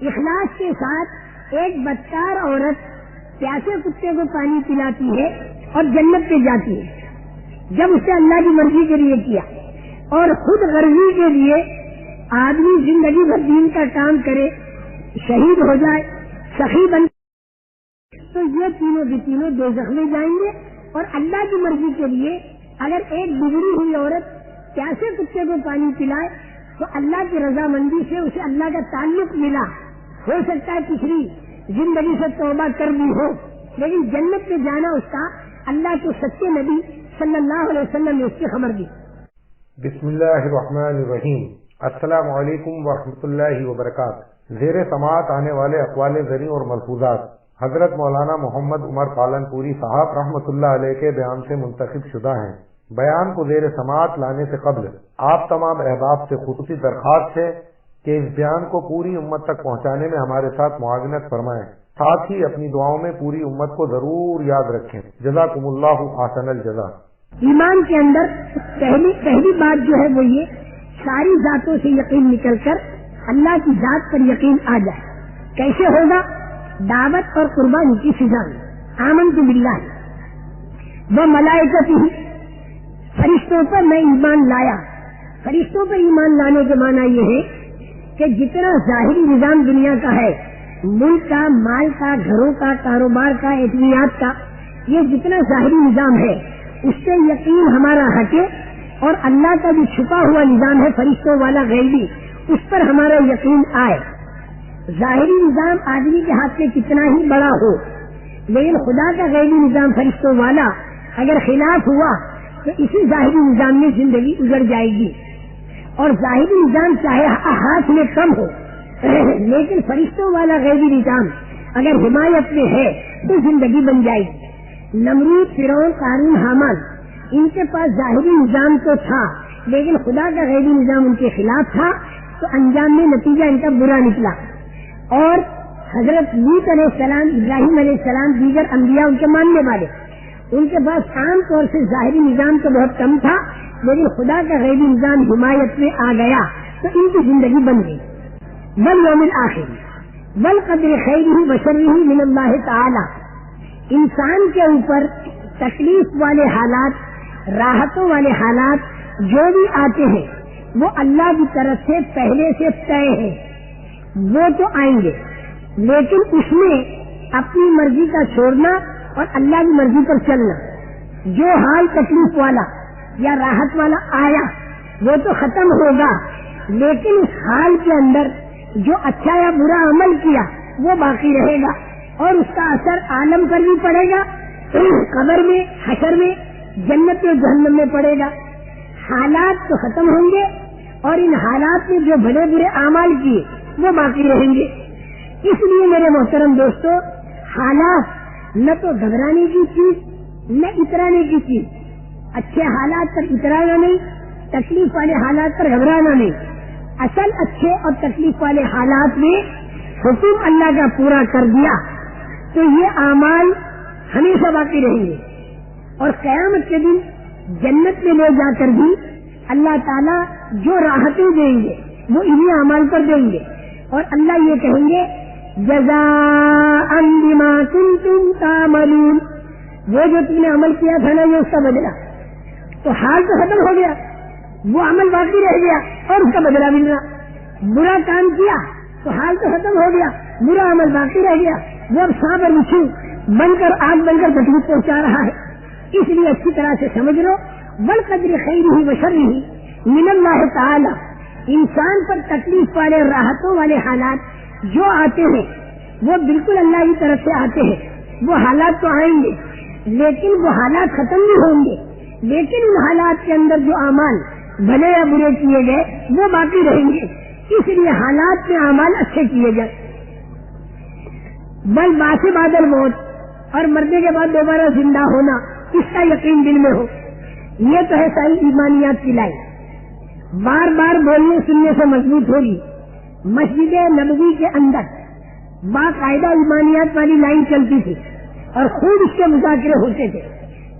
اخلاص کے ساتھ ایک بدکار عورت پیاسے کتے کو پانی پلاتی ہے اور جنت پہ جاتی ہے جب اسے اللہ کی مرضی کے لیے کیا، اور خود غرضی کے لیے آدمی زندگی بھر دین کا کام کرے، شہید ہو جائے، سخی بن، تو یہ تینوں کے تینوں دوزخ میں جائیں گے۔ اور اللہ کی مرضی کے لیے اگر ایک بگڑی ہوئی عورت پیاسے کتے کو پانی پلائے تو اللہ کی رضامندی سے اسے اللہ کا تعلق ملا، ہو سکتا ہے پچھلی زندگی سے توبہ کر بھی ہو، لیکن جنت میں جانا اس کا اللہ کے سچے نبی صلی اللہ علیہ وسلم نے اس کی خبر دی۔ بسم اللہ الرحمن الرحیم۔ السلام علیکم ورحمۃ اللہ وبرکاتہ۔ زیر سماعت آنے والے اقوال زریں اور ملفوظات حضرت مولانا محمد عمر پالنپوری صاحب رحمۃ اللہ علیہ کے بیان سے منتخب شدہ ہیں۔ بیان کو زیر سماعت لانے سے قبل آپ تمام احباب سے خصوصی درخواست ہے کہ اس بیان کو پوری امت تک پہنچانے میں ہمارے ساتھ معاونت فرمائیں، ساتھ ہی اپنی دعاؤں میں پوری امت کو ضرور یاد رکھیں۔ جزاکم اللہ احسن الجزا۔ ایمان کے اندر پہلی بات جو ہے وہ یہ ساری ذاتوں سے یقین نکل کر اللہ کی ذات پر یقین آ جائے۔ کیسے ہوگا؟ دعوت اور قربانی کی فضا میں آمنت باللہ و ملائکتہ، فرشتوں پر میں ایمان لایا۔ فرشتوں پر ایمان لانے کے معنی یہ ہے کہ جتنا ظاہری نظام دنیا کا ہے، ملک کا، مال کا، گھروں کا، کاروبار کا، اعتماد کا، یہ جتنا ظاہری نظام ہے اس سے یقین ہمارا ہٹے، اور اللہ کا جو چھپا ہوا نظام ہے فرشتوں والا غیبی، اس پر ہمارا یقین آئے۔ ظاہری نظام آدمی کے ہاتھ میں کتنا ہی بڑا ہو، لیکن خدا کا غیبی نظام فرشتوں والا اگر خلاف ہوا تو اسی ظاہری نظام میں زندگی گزر جائے گی۔ اور ظاہری نظام چاہے ہاتھ میں کم ہو، لیکن فرشتوں والا غیبی نظام اگر حمایت میں ہے تو زندگی بن جائے گی۔ نمرود، فرعون، قارون، حامان، ان کے پاس ظاہری نظام تو تھا لیکن خدا کا غیبی نظام ان کے خلاف تھا، تو انجام میں نتیجہ ان کا برا نکلا۔ اور حضرت لوط علیہ السلام، ابراہیم علیہ السلام، دیگر انبیاء ان کے ماننے والے، ان کے پاس عام طور سے ظاہری نظام تو بہت کم تھا لیکن خدا کا غیبی نظام حمایت میں آ گیا تو ان کی زندگی بن گئی۔ والیوم الآخر والقدر خیرہ وشرہ من اللہ تعالی، انسان کے اوپر تکلیف والے حالات، راحتوں والے حالات جو بھی آتے ہیں وہ اللہ کی طرف سے پہلے سے طے ہے، وہ تو آئیں گے، لیکن اس میں اپنی مرضی کا چھوڑنا اور اللہ کی مرضی پر چلنا۔ جو حال تکلیف والا یا راحت والا آیا وہ تو ختم ہوگا، لیکن اس حال کے اندر جو اچھا یا برا عمل کیا وہ باقی رہے گا، اور اس کا اثر عالم پر بھی پڑے گا، قبر میں، حشر میں، جنت و جہنم میں پڑے گا۔ حالات تو ختم ہوں گے اور ان حالات میں جو بڑے برے اعمال کیے وہ باقی رہیں گے۔ اس لیے میرے محترم دوستو، حالات نہ تو گھبرانے کی چیز نہ اترانے کی چیز۔ اچھے حالات پر اترانا نہیں، تکلیف والے حالات پر گھبرانا نہیں۔ اصل اچھے اور تکلیف والے حالات میں حکم اللہ کا پورا کر دیا تو یہ اعمال ہمیشہ باقی رہیں گے، اور قیامت کے دن جنت میں لے جا کر بھی اللہ تعالیٰ جو راحتیں دیں گے وہ انہی اعمال پر دیں گے، اور اللہ یہ کہیں گے جزاء بما کنتم تعملون، وہ جو تم نے عمل کیا تھا نا یہ اس کا بدلہ۔ تو حال تو ختم ہو گیا، وہ عمل باقی رہ گیا اور اس کا بدلہ مل رہا۔ برا کام کیا تو حال تو ختم ہو گیا، برا عمل باقی رہ گیا، وہ اب سانپ اور بچھو بن کر آگ بن کر تکلیف پہنچا رہا ہے۔ اس لیے اچھی طرح سے سمجھ لو، والقدر خیرہ وشرہ من اللہ تعالی، انسان پر تکلیف والے، راحتوں والے حالات جو آتے ہیں وہ بالکل اللہ کی طرف سے آتے ہیں۔ وہ حالات تو آئیں گے لیکن وہ حالات ختم نہیں ہوں گے، لیکن ان حالات کے اندر جو اعمال بھلے یا برے کیے گئے وہ باقی رہیں گے۔ اس لیے حالات میں اعمال اچھے کیے جائیں۔ بل بعث بعد الموت، اور مرنے کے بعد دوبارہ زندہ ہونا، اس کا یقین دل میں ہو۔ یہ تو ہے ساری ایمانیات کی لائن، بار بار بولنے سننے سے مضبوط ہوگی۔ مسجد نبوی کے اندر باقاعدہ ایمانیات والی لائن چلتی تھی اور خوب اس کے مذاکرے ہوتے تھے۔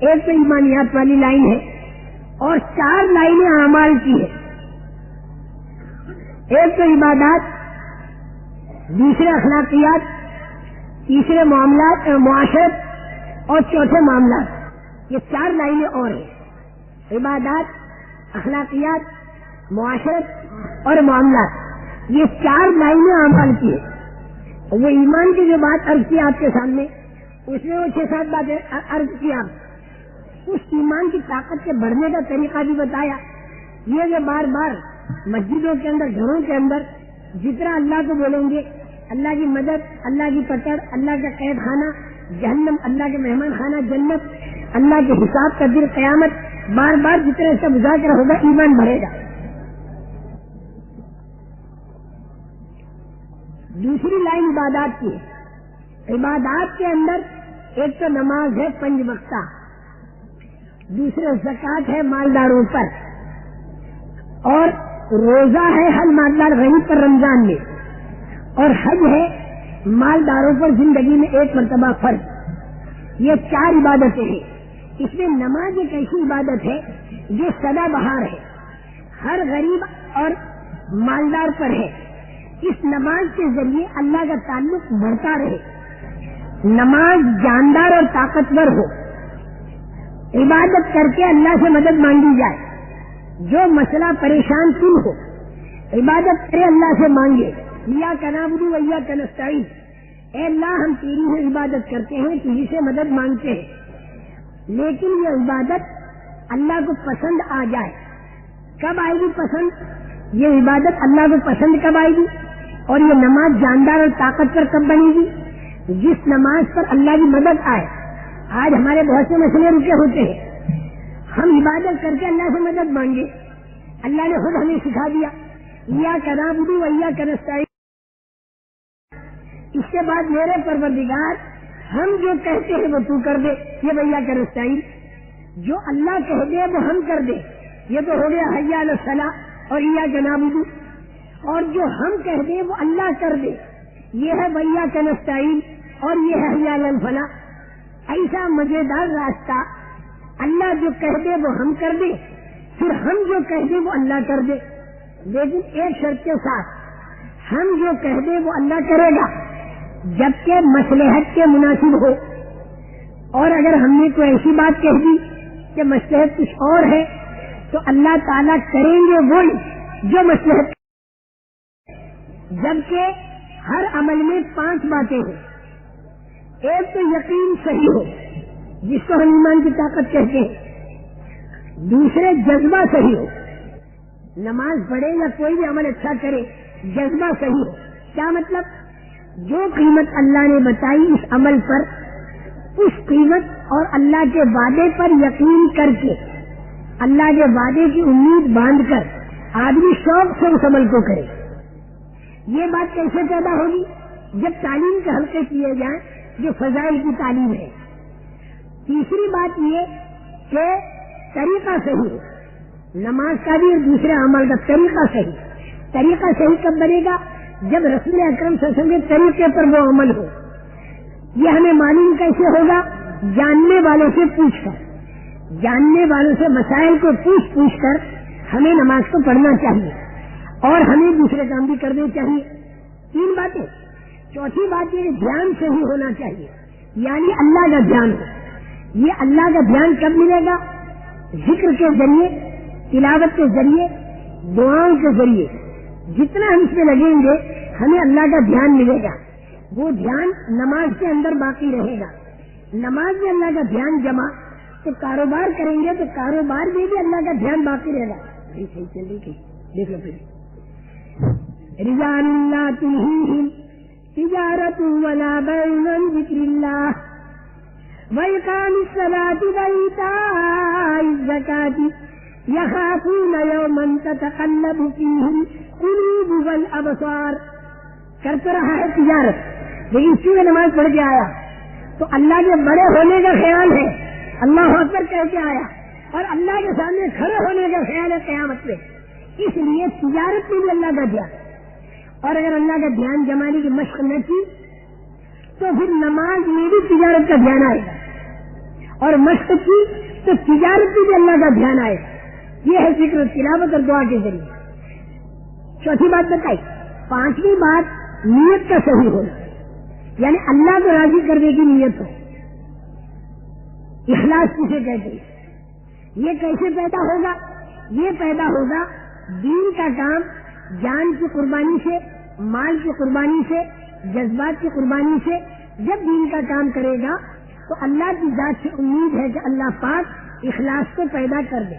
ایک تو ایمانیات والی لائن ہے اور 4 لائنیں اعمال کی ہے۔ ایک تو عبادات، دوسرے اخلاقیات، تیسرے معاملات معاشرت اور چوتھے معاملات. یہ 4 لائنیں اور ہیں. عبادات، اخلاقیات، معاشرت اور معاملات، یہ 4 لائنیں اعمال کی ہیں. وہ ایمان کی جو بات عرض کی آپ کے سامنے، اس میں وہ 6-7 باتیں عرض کی. آپ اس ایمان کی طاقت کے بڑھنے کا طریقہ بھی بتایا. یہ کہ بار بار مسجدوں کے اندر، گھروں کے اندر جتنا اللہ کو بولیں گے، اللہ کی مدد، اللہ کی پکڑ، اللہ کا قید خانہ جہنم، اللہ کے مہمان خانہ جنت، اللہ کے حساب کا دن قیامت، بار بار جتنا اس کا مذاکرہ ہوگا ایمان بڑھے گا. دوسری لائن عبادات کی ہے. عبادات کے اندر ایک تو نماز ہے 5 وقتہ، دوسرے زکوٰۃ ہے مالداروں پر، اور روزہ ہے ہر مالدار غریب پر رمضان میں، اور حج ہے مالداروں پر زندگی میں 1 مرتبہ فرض. یہ 4 عبادتیں ہیں. اس میں نماز ایک ایسی عبادت ہے جو سدا بہار ہے، ہر غریب اور مالدار پر ہے. اس نماز کے ذریعے اللہ کا تعلق بڑھتا رہے. نماز جاندار اور طاقتور ہو. عبادت کر کے اللہ سے مدد مانگی جائے. جو مسئلہ پریشان کن ہو، عبادت کرے، اللہ سے مانگے. ایاک نعبد و ایاک نستعین، اے اللہ ہم تیری ہی عبادت کرتے ہیں، تجھی سے مدد مانگتے ہیں. لیکن یہ عبادت اللہ کو پسند آ جائے. کب آئے گی پسند؟ یہ عبادت اللہ کو پسند کب آئے گی؟ اور یہ نماز جاندار اور طاقتور کب بنے گی؟ جس نماز پر اللہ کی مدد آئے. آج ہمارے بہت سے مسئلے رکے ہوتے ہیں، ہم عبادت کر کے اللہ سے مدد مانگے. اللہ نے خود ہمیں سکھا دیا ایاک نعبد و ایاک نستعین. اس کے بعد میرے پروردگار ہم جو کہتے ہیں وہ تو کر دے. یہ ایاک نستعین، جو اللہ کہہ دے وہ ہم کر دے. یہ تو ہو گیا حی علی الصلاۃ اور ایاک نعبد. اور جو ہم کہہ دیں وہ اللہ کر دے، یہ ہے ایاک نستعین، اور یہ ہے حی علی الفلاح. ایسا مزیدار راستہ، اللہ جو کہہ دے وہ ہم کر دے، پھر ہم جو کہہ دیں وہ اللہ کر دے. لیکن ایک شرط کے ساتھ، ہم جو کہہ دیں وہ اللہ کرے گا جبکہ مصلحت کے مناسب ہو. اور اگر ہم نے کوئی ایسی بات کہہ دی کہ مصلحت کچھ اور ہے تو اللہ تعالیٰ کریں گے وہی جو مصلحت. جبکہ ہر عمل میں 5 باتیں ہیں. ایک تو یقین صحیح ہو، جس کو ہم ایمان کی طاقت کہتے ہیں. دوسرے جذبہ صحیح ہو، نماز پڑھے یا کوئی بھی عمل اچھا کرے، جذبہ صحیح ہو. کیا مطلب؟ جو قیمت اللہ نے بتائی اس عمل پر، اس قیمت اور اللہ کے وعدے پر یقین کر کے، اللہ کے وعدے کی امید باندھ کر آدمی شوق سے اس عمل کو کرے. یہ بات کیسے پیدا ہوگی؟ جب تعلیم کے حلقے کیے جائیں جو فضائل کی تعلیم ہے. تیسری بات یہ کہ طریقہ صحیح ہو، نماز کا بھی اور دوسرے عمل کا طریقہ صحیح. طریقہ صحیح کب بنے گا؟ جب رسول اکرم صلی اللہ علیہ وسلم کے طریقے پر وہ عمل ہو. یہ ہمیں معلوم کیسے ہوگا؟ جاننے والوں سے پوچھ کر، جاننے والوں سے مسائل کو پوچھ کر ہمیں نماز کو پڑھنا چاہیے، اور ہمیں دوسرے کام بھی کرنے چاہیے. 3 باتیں. چوتھی بات یہ دھیان صحیح ہونا چاہیے، یعنی اللہ کا دھیان ہو. یہ اللہ کا دھیان کب ملے گا؟ ذکر کے ذریعے، تلاوت کے ذریعے، دعاؤں کے ذریعے. جتنا ہم اس میں لگیں گے ہمیں اللہ کا دھیان ملے گا. وہ دھیان نماز کے اندر باقی رہے گا. نماز میں اللہ کا دھیان جمع، تو کاروبار کریں گے تو کاروبار میں بھی اللہ کا دھیان باقی رہے گا. صحیح چل رہی دیکھ لو. پھر رجال لا تلہیہم تجارت ولا بیع عن ذکر اللہ وإقام الصلاة وإيتاء الزکاة یخافون یوما تتقلب فیہ القلوب والابصار. کرتا رہا ہے تجارت، لیکن چونکہ نماز پڑھ کے آیا تو اللہ کے بڑے ہونے کا خیال ہے، اللہ اکبر کہہ کے آیا، اور اللہ کے سامنے کھڑے ہونے کا خیال ہے قیامت میں. اس لیے تجارت میں بھی اللہ کا دھیان. اور اگر اللہ کا دھیان جمانے کی مشق نہ کی تو پھر نماز میں بھی تجارت کا دھیان آئے گا، اور مشق کی تو تجارت میں بھی اللہ کا دھیان آئے گا. یہ ہے ذکر، تلاوت اور دعا کے ذریعے. چوتھی بات بتائی. 5ویں بات نیت کا صحیح ہونا، یعنی اللہ کو راضی کرنے کی نیت ہو. اخلاص کسے کہتے ہیں؟ یہ کیسے پیدا ہوگا؟ یہ پیدا ہوگا دین کا کام جان کی قربانی سے، مال کی قربانی سے، جذبات کی قربانی سے. جب دین کا کام کرے گا تو اللہ کی ذات سے امید ہے کہ اللہ پاک اخلاص کو پیدا کر دے.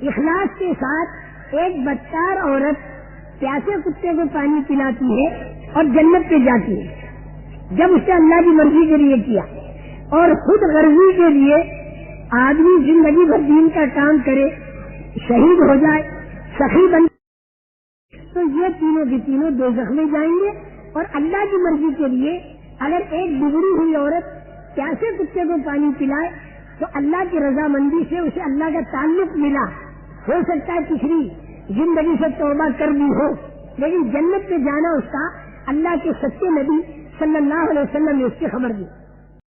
اخلاص کے ساتھ ایک بدکار عورت پیاسے کتے کو پانی پلاتی ہے اور جنت پہ جاتی ہے جب اس نے اللہ کی مرضی کے لیے کیا، اور خود غرضی کے لیے آدمی زندگی بھر دین کا کام کرے، شہید ہو جائے، سخی بن، تو یہ تینوں کے تینوں دوزخ میں جائیں گے. اور اللہ کی مرضی کے لیے اگر ایک بگڑی ہوئی عورت پیاسے کتے کو پانی پلائے تو اللہ کی رضامندی سے اسے اللہ کا تعلق ملا. ہو سکتا ہے پچھلی زندگی سے توبہ کر بھی ہو، لیکن جنت پہ جانا اس کا اللہ کے سچے نبی صلی اللہ علیہ وسلم نے اس کی خبر دی.